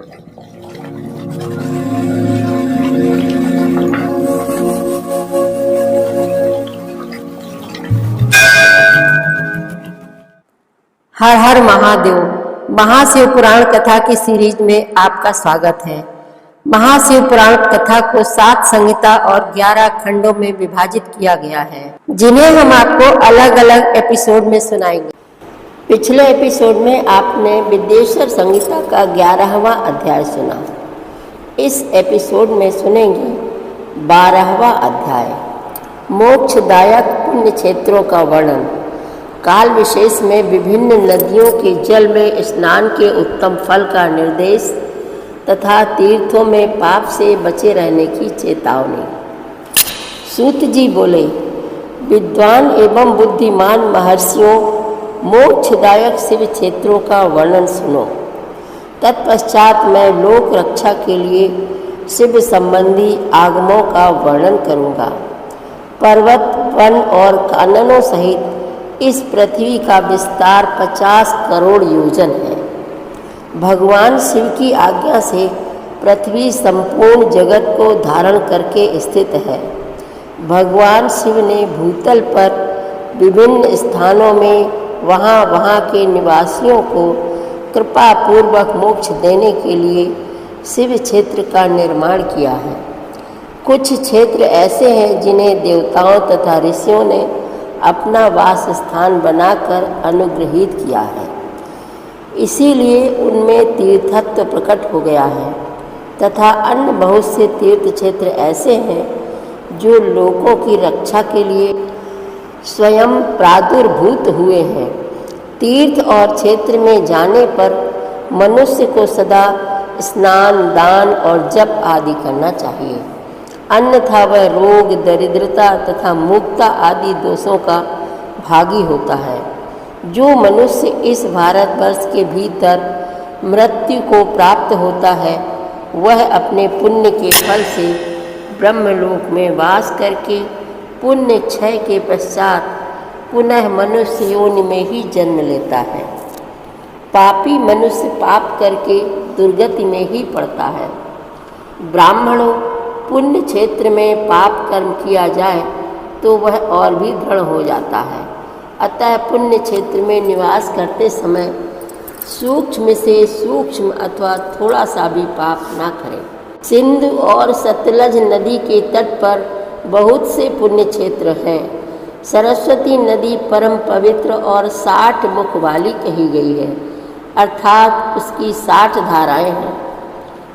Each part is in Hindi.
हर हर महादेव। महाशिव पुराण कथा की सीरीज में आपका स्वागत है। महाशिव पुराण कथा को 7 संहिता और 11 खंडों में विभाजित किया गया है, जिन्हें हम आपको अलग अलग एपिसोड में सुनाएंगे। पिछले एपिसोड में आपने विद्येश्वर संहिता का 11वां अध्याय सुना। इस एपिसोड में सुनेंगे 12वां अध्याय, मोक्षदायक पुण्य क्षेत्रों का वर्णन। काल विशेष में विभिन्न नदियों के जल में स्नान के उत्तम फल का निर्देश तथा तीर्थों में पाप से बचे रहने की चेतावनी। सूत जी बोले, विद्वान एवं बुद्धिमान महर्षियों, मोक्षदायक शिव क्षेत्रों का वर्णन सुनो। तत्पश्चात मैं लोक रक्षा के लिए शिव संबंधी आगमों का वर्णन करूँगा। पर्वत, वन और काननों सहित इस पृथ्वी का विस्तार 50 करोड़ योजन है। भगवान शिव की आज्ञा से पृथ्वी संपूर्ण जगत को धारण करके स्थित है। भगवान शिव ने भूतल पर विभिन्न स्थानों में वहाँ के निवासियों को कृपा पूर्वक मोक्ष देने के लिए शिव क्षेत्र का निर्माण किया है। कुछ क्षेत्र ऐसे हैं जिन्हें देवताओं तथा ऋषियों ने अपना वास स्थान बनाकर अनुग्रहित किया है, इसीलिए उनमें तीर्थत्व प्रकट हो गया है। तथा अन्य बहुत से तीर्थ क्षेत्र ऐसे हैं जो लोगों की रक्षा के लिए स्वयं प्रादुर्भूत हुए हैं। तीर्थ और क्षेत्र में जाने पर मनुष्य को सदा स्नान, दान और जप आदि करना चाहिए, अन्यथा वह रोग, दरिद्रता तथा मूर्खता आदि दोषों का भागी होता है। जो मनुष्य इस भारतवर्ष के भीतर मृत्यु को प्राप्त होता है, वह अपने पुण्य के फल से ब्रह्मलोक में वास करके पुण्य क्षय के पश्चात पुनः मनुष्य योनि में ही जन्म लेता है। पापी मनुष्य पाप करके दुर्गति में ही पड़ता है। ब्राह्मणों, पुण्य क्षेत्र में पाप कर्म किया जाए तो वह और भी दृढ़ हो जाता है। अतः पुण्य क्षेत्र में निवास करते समय सूक्ष्म से सूक्ष्म अथवा थोड़ा सा भी पाप ना करें। सिंधु और सतलज नदी के तट पर बहुत से पुण्य क्षेत्र हैं। सरस्वती नदी परम पवित्र और 60 मुख वाली कही गई है, अर्थात उसकी 60 धाराएं हैं।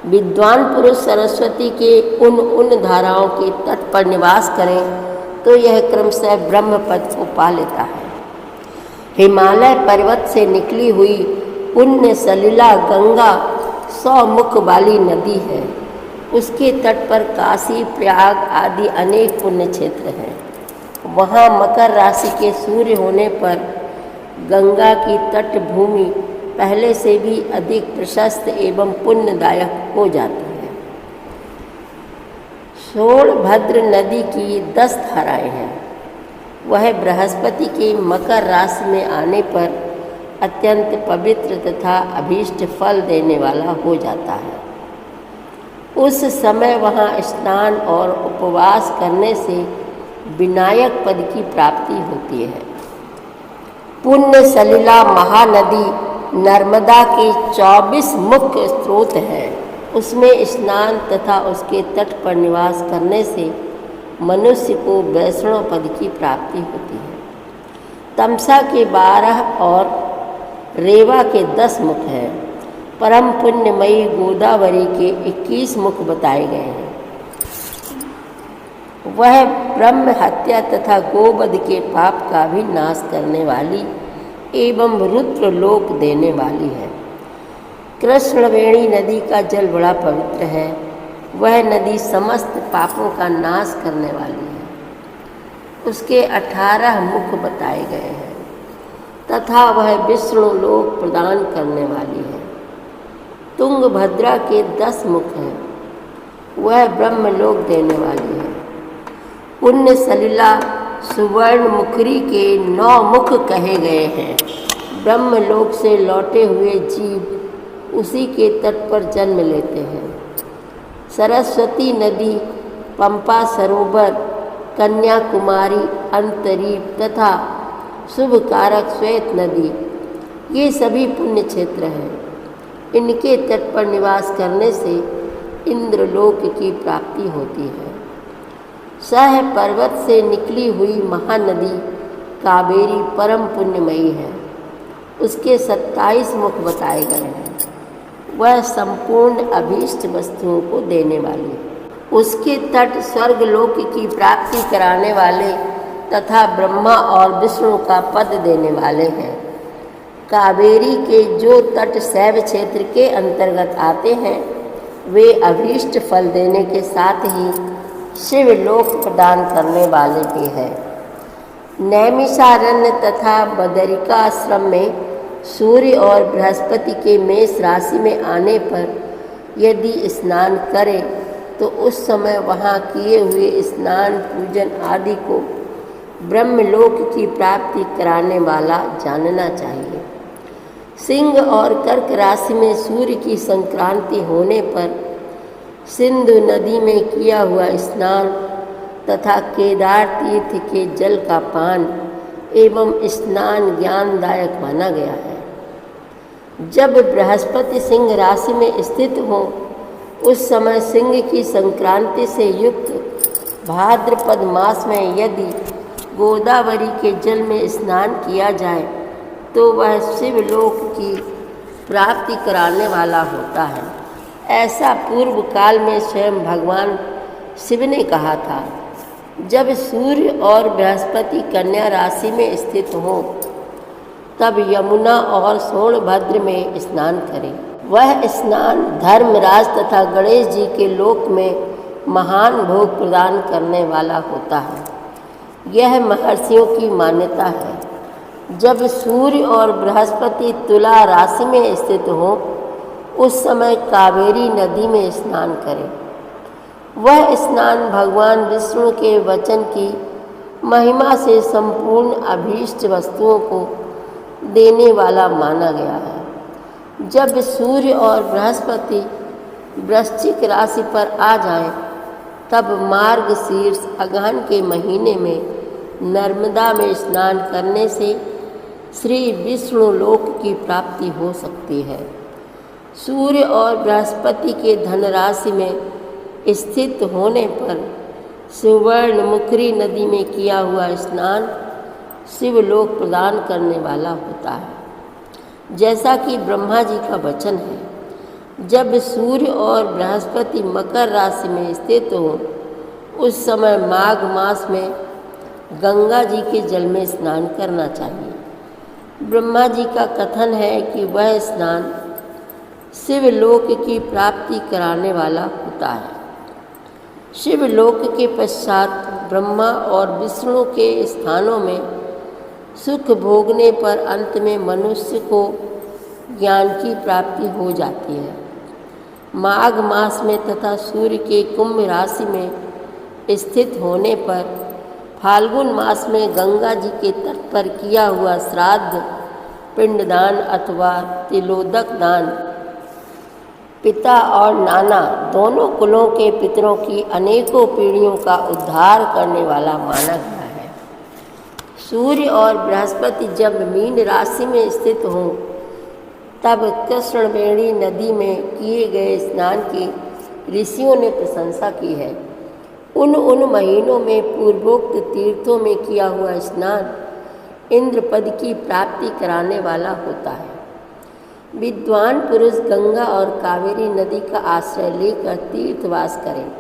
विद्वान पुरुष सरस्वती के उन धाराओं के तट पर निवास करें तो यह क्रमशः ब्रह्म पद को पा लेता है। हिमालय पर्वत से निकली हुई पुण्य सलिला गंगा 100 मुख वाली नदी है। उसके तट पर काशी, प्रयाग आदि अनेक पुण्य क्षेत्र हैं। वहाँ मकर राशि के सूर्य होने पर गंगा की तट भूमि पहले से भी अधिक प्रशस्त एवं पुण्यदायक हो जाती है। सोनभद्र नदी की 10 धाराएं हैं। वह बृहस्पति के मकर राशि में आने पर अत्यंत पवित्र तथा अभीष्ट फल देने वाला हो जाता है। उस समय वहाँ स्नान और उपवास करने से विनायक पद की प्राप्ति होती है। पुण्य सलिला महानदी नर्मदा के 24 मुख्य स्रोत हैं। उसमें स्नान तथा उसके तट पर निवास करने से मनुष्य को वैष्णव पद की प्राप्ति होती है। तमसा के 12 और रेवा के 10 मुख हैं। परम पुण्यमयी गोदावरी के 21 मुख बताए गए हैं। वह ब्रह्म हत्या तथा गोवध के पाप का भी नाश करने वाली एवं रुद्र लोक देने वाली है। कृष्णवेणी नदी का जल बड़ा पवित्र है। वह नदी समस्त पापों का नाश करने वाली है। उसके 18 मुख बताए गए हैं तथा वह विष्णु लोक प्रदान करने वाली है। तुंगभद्रा के 10 मुख हैं। वह ब्रह्मलोक देने वाली है। पुण्य सलिला सुवर्ण मुखरी के 9 मुख कहे गए हैं। ब्रह्मलोक से लौटे हुए जीव उसी के तट पर जन्म लेते हैं। सरस्वती नदी, पंपा सरोवर, कन्याकुमारी, अंतरीप तथा शुभ कारक श्वेत नदी, ये सभी पुण्य क्षेत्र हैं। इनके तट पर निवास करने से इंद्रलोक की प्राप्ति होती है। सह पर्वत से निकली हुई महानदी कावेरी परम पुण्यमयी है। उसके 27 मुख बताए गए हैं। वह संपूर्ण अभीष्ट वस्तुओं को देने वाली है। उसके तट स्वर्गलोक की प्राप्ति कराने वाले तथा ब्रह्मा और विष्णु का पद देने वाले हैं। कावेरी के जो तट शैव क्षेत्र के अंतर्गत आते हैं वे अभीष्ट फल देने के साथ ही शिवलोक प्रदान करने वाले भी हैं। नैमिषारण्य तथा बदरिकाश्रम में सूर्य और बृहस्पति के मेष राशि में आने पर यदि स्नान करें तो उस समय वहाँ किए हुए स्नान पूजन आदि को ब्रह्मलोक की प्राप्ति कराने वाला जानना चाहिए। सिंह और कर्क राशि में सूर्य की संक्रांति होने पर सिंधु नदी में किया हुआ स्नान तथा केदार तीर्थ के जल का पान एवं स्नान ज्ञानदायक माना गया है। जब बृहस्पति सिंह राशि में स्थित हो उस समय सिंह की संक्रांति से युक्त भाद्रपद मास में यदि गोदावरी के जल में स्नान किया जाए तो वह शिवलोक की प्राप्ति कराने वाला होता है। ऐसा पूर्व काल में स्वयं भगवान शिव ने कहा था। जब सूर्य और बृहस्पति कन्या राशि में स्थित हो तब यमुना और सोनभद्र में स्नान करें। वह स्नान धर्मराज तथा गणेश जी के लोक में महान भोग प्रदान करने वाला होता है। यह महर्षियों की मान्यता है। जब सूर्य और बृहस्पति तुला राशि में स्थित हो उस समय कावेरी नदी में स्नान करें। वह स्नान भगवान विष्णु के वचन की महिमा से संपूर्ण अभीष्ट वस्तुओं को देने वाला माना गया है। जब सूर्य और बृहस्पति वृश्चिक राशि पर आ जाएं, तब मार्गशीर्ष अगहन के महीने में नर्मदा में स्नान करने से श्री विष्णु लोक की प्राप्ति हो सकती है। सूर्य और बृहस्पति के धन राशि में स्थित होने पर सुवर्णमुखी नदी में किया हुआ स्नान शिवलोक प्रदान करने वाला होता है। जैसा कि ब्रह्मा जी का वचन है, जब सूर्य और बृहस्पति मकर राशि में स्थित हो उस समय माघ मास में गंगा जी के जल में स्नान करना चाहिए। ब्रह्मा जी का कथन है कि वह स्नान शिवलोक की प्राप्ति कराने वाला होता है। शिवलोक के पश्चात ब्रह्मा और विष्णु के स्थानों में सुख भोगने पर अंत में मनुष्य को ज्ञान की प्राप्ति हो जाती है। माघ मास में तथा सूर्य के कुंभ राशि में स्थित होने पर फाल्गुन मास में गंगा जी के तट पर किया हुआ श्राद्ध, पिंडदान अथवा तिलोदक दान पिता और नाना दोनों कुलों के पितरों की अनेकों पीढ़ियों का उद्धार करने वाला माना गया है। सूर्य और बृहस्पति जब मीन राशि में स्थित हों तब कृष्णवेणी नदी में किए गए स्नान की ऋषियों ने प्रशंसा की है। उन महीनों में पूर्वोक्त तीर्थों में किया हुआ स्नान इंद्रपद की प्राप्ति कराने वाला होता है। विद्वान पुरुष गंगा और कावेरी नदी का आश्रय लेकर तीर्थवास करें।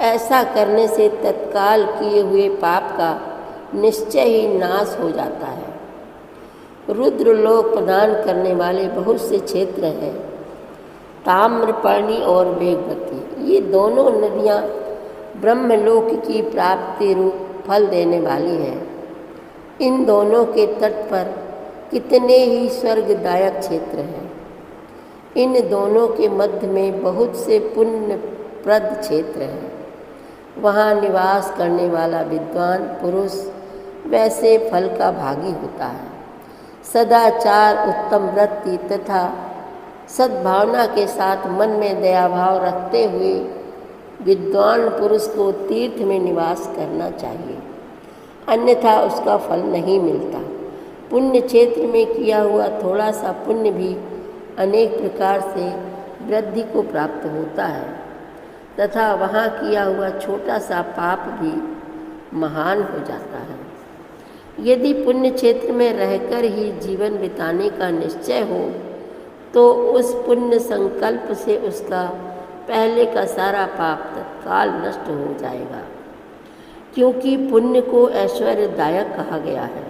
ऐसा करने से तत्काल किए हुए पाप का निश्चय ही नाश हो जाता है। रुद्रलोक प्रदान करने वाले बहुत से क्षेत्र हैं। ताम्रपर्णी और वेगवती, ये दोनों नदियाँ ब्रह्मलोक की प्राप्ति रूप फल देने वाली हैं। इन दोनों के तट पर कितने ही स्वर्गदायक क्षेत्र हैं। इन दोनों के मध्य में बहुत से पुण्यप्रद क्षेत्र हैं। वहाँ निवास करने वाला विद्वान पुरुष वैसे फल का भागी होता है। सदाचार, उत्तम वृत्ति तथा सद्भावना के साथ मन में दया भाव रखते हुए विद्वान पुरुष को तीर्थ में निवास करना चाहिए, अन्यथा उसका फल नहीं मिलता। पुण्य क्षेत्र में किया हुआ थोड़ा सा पुण्य भी अनेक प्रकार से वृद्धि को प्राप्त होता है तथा वहाँ किया हुआ छोटा सा पाप भी महान हो जाता है। यदि पुण्य क्षेत्र में रहकर ही जीवन बिताने का निश्चय हो तो उस पुण्य संकल्प से उसका पहले का सारा पाप तत्काल नष्ट हो जाएगा, क्योंकि पुण्य को ऐश्वर्यदायक कहा गया है।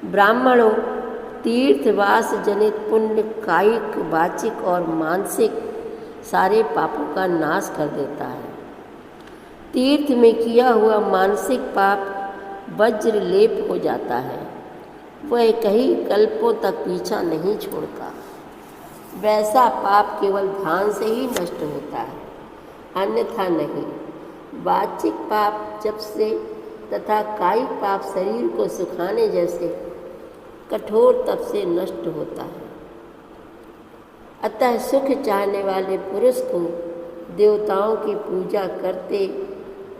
ब्राह्मणों, तीर्थवास जनित पुण्य कायिक, वाचिक और मानसिक सारे पापों का नाश कर देता है। तीर्थ में किया हुआ मानसिक पाप वज्र लेप हो जाता है, वह कई कल्पों तक पीछा नहीं छोड़ता। वैसा पाप केवल ध्यान से ही नष्ट होता है, अन्यथा नहीं। वाचिक पाप जब से तथा कायिक पाप शरीर को सुखाने जैसे कठोर तप से नष्ट होता है। अतः सुख चाहने वाले पुरुष को देवताओं की पूजा करते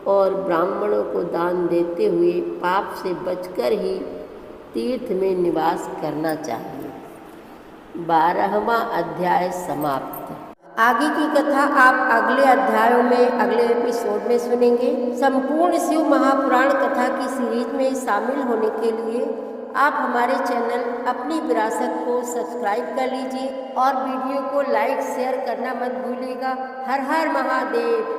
और ब्राह्मणों को दान देते हुए पाप से बचकर ही तीर्थ में निवास करना चाहिए। 12वां अध्याय समाप्त। आगे की कथा आप अगले अध्यायों में, अगले एपिसोड में सुनेंगे। संपूर्ण शिव महापुराण कथा की सीरीज में शामिल होने के लिए आप हमारे चैनल अपनी विरासत को सब्सक्राइब कर लीजिए और वीडियो को लाइक शेयर करना मत भूलिएगा। हर हर महादेव।